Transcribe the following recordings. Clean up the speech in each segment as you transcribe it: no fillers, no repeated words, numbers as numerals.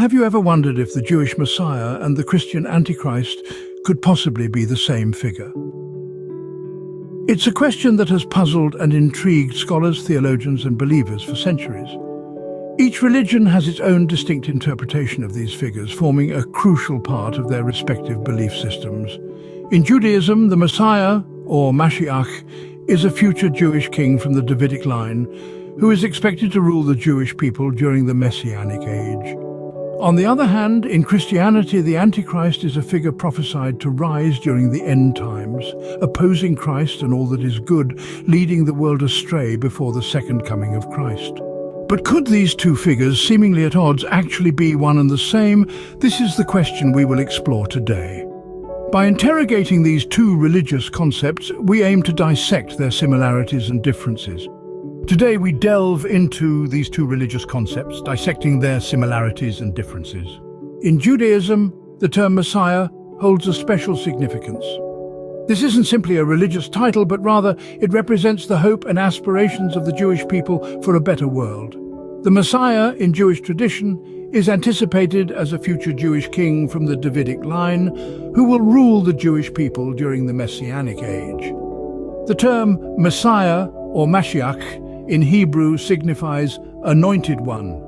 Have you ever wondered if the Jewish Messiah and the Christian Antichrist could possibly be the same figure? It's a question that has puzzled and intrigued scholars, theologians, and believers for centuries. Each religion has its own distinct interpretation of these figures, forming a crucial part of their respective belief systems. In Judaism, the Messiah, or Mashiach, is a future Jewish king from the Davidic line, who is expected to rule the Jewish people during the Messianic age. On the other hand, in Christianity, the Antichrist is a figure prophesied to rise during the end times, opposing Christ and all that is good, leading the world astray before the second coming of Christ. But could these two figures, seemingly at odds, actually be one and the same? This is the question we will explore today. By interrogating these two religious concepts, we aim to dissect their similarities and differences. Today we delve into these two religious concepts, dissecting their similarities and differences. In Judaism, the term Messiah holds a special significance. This isn't simply a religious title, but rather it represents the hope and aspirations of the Jewish people for a better world. The Messiah, in Jewish tradition, is anticipated as a future Jewish king from the Davidic line, who will rule the Jewish people during the Messianic age. The term Messiah, or Mashiach, in Hebrew signifies anointed one,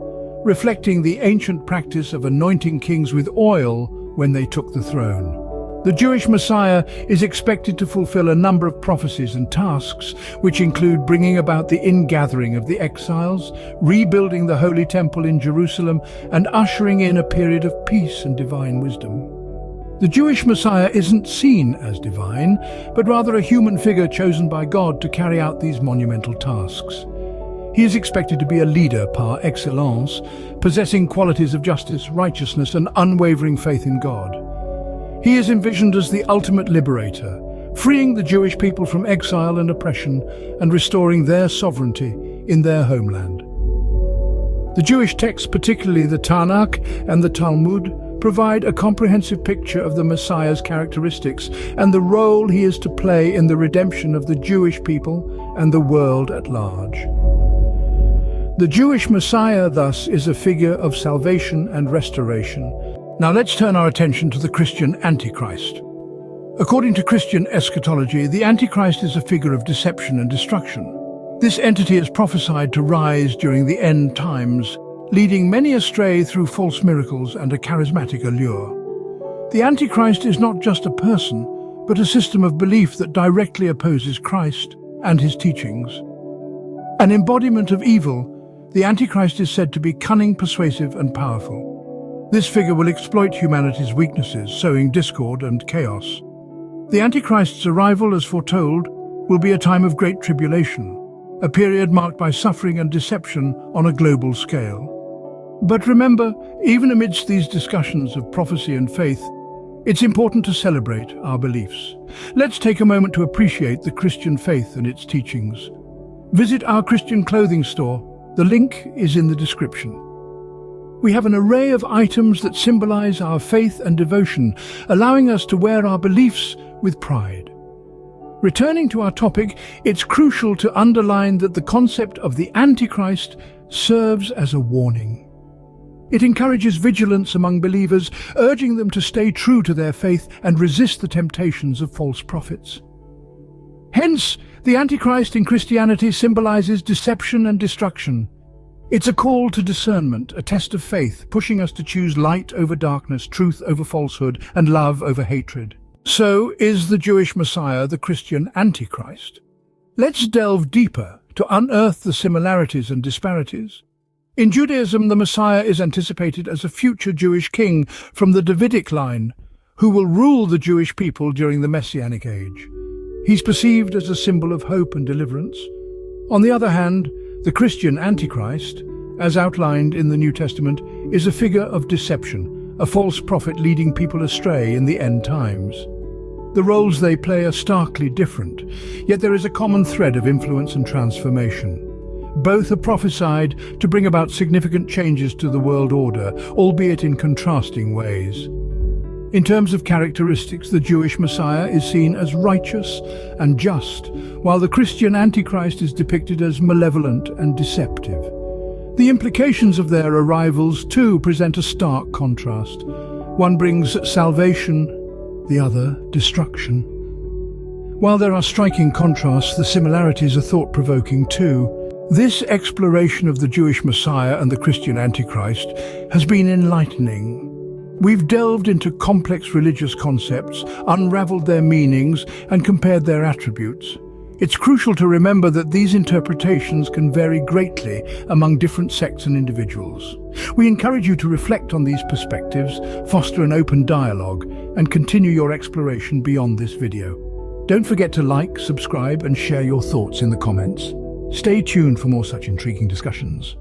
reflecting the ancient practice of anointing kings with oil when they took the throne. The Jewish Messiah is expected to fulfill a number of prophecies and tasks, which include bringing about the ingathering of the exiles, rebuilding the Holy Temple in Jerusalem, and ushering in a period of peace and divine wisdom. The Jewish Messiah isn't seen as divine, but rather a human figure chosen by God to carry out these monumental tasks. He is expected to be a leader par excellence, possessing qualities of justice, righteousness, and unwavering faith in God. He is envisioned as the ultimate liberator, freeing the Jewish people from exile and oppression and restoring their sovereignty in their homeland. The Jewish texts, particularly the Tanakh and the Talmud, provide a comprehensive picture of the Messiah's characteristics and the role he is to play in the redemption of the Jewish people and the world at large. The Jewish Messiah, thus, is a figure of salvation and restoration. Now let's turn our attention to the Christian Antichrist. According to Christian eschatology, the Antichrist is a figure of deception and destruction. This entity is prophesied to rise during the end times, leading many astray through false miracles and a charismatic allure. The Antichrist is not just a person, but a system of belief that directly opposes Christ and his teachings. An embodiment of evil, the Antichrist is said to be cunning, persuasive, and powerful. This figure will exploit humanity's weaknesses, sowing discord and chaos. The Antichrist's arrival, as foretold, will be a time of great tribulation, a period marked by suffering and deception on a global scale. But remember, even amidst these discussions of prophecy and faith, it's important to celebrate our beliefs. Let's take a moment to appreciate the Christian faith and its teachings. Visit our Christian clothing store. The link is in the description. We have an array of items that symbolize our faith and devotion, allowing us to wear our beliefs with pride. Returning to our topic, it's crucial to underline that the concept of the Antichrist serves as a warning. It encourages vigilance among believers, urging them to stay true to their faith and resist the temptations of false prophets. Hence, the Antichrist in Christianity symbolizes deception and destruction. It's a call to discernment, a test of faith, pushing us to choose light over darkness, truth over falsehood, and love over hatred. So, is the Jewish Messiah the Christian Antichrist? Let's delve deeper to unearth the similarities and disparities. In Judaism, the Messiah is anticipated as a future Jewish king from the Davidic line, who will rule the Jewish people during the Messianic age. He's perceived as a symbol of hope and deliverance. On the other hand, the Christian Antichrist, as outlined in the New Testament, is a figure of deception, a false prophet leading people astray in the end times. The roles they play are starkly different, yet there is a common thread of influence and transformation. Both are prophesied to bring about significant changes to the world order, albeit in contrasting ways. In terms of characteristics, the Jewish Messiah is seen as righteous and just, while the Christian Antichrist is depicted as malevolent and deceptive. The implications of their arrivals, too, present a stark contrast. One brings salvation, the other destruction. While there are striking contrasts, the similarities are thought-provoking too. This exploration of the Jewish Messiah and the Christian Antichrist has been enlightening. We've delved into complex religious concepts, unraveled their meanings, and compared their attributes. It's crucial to remember that these interpretations can vary greatly among different sects and individuals. We encourage you to reflect on these perspectives, foster an open dialogue, and continue your exploration beyond this video. Don't forget to like, subscribe, and share your thoughts in the comments. Stay tuned for more such intriguing discussions.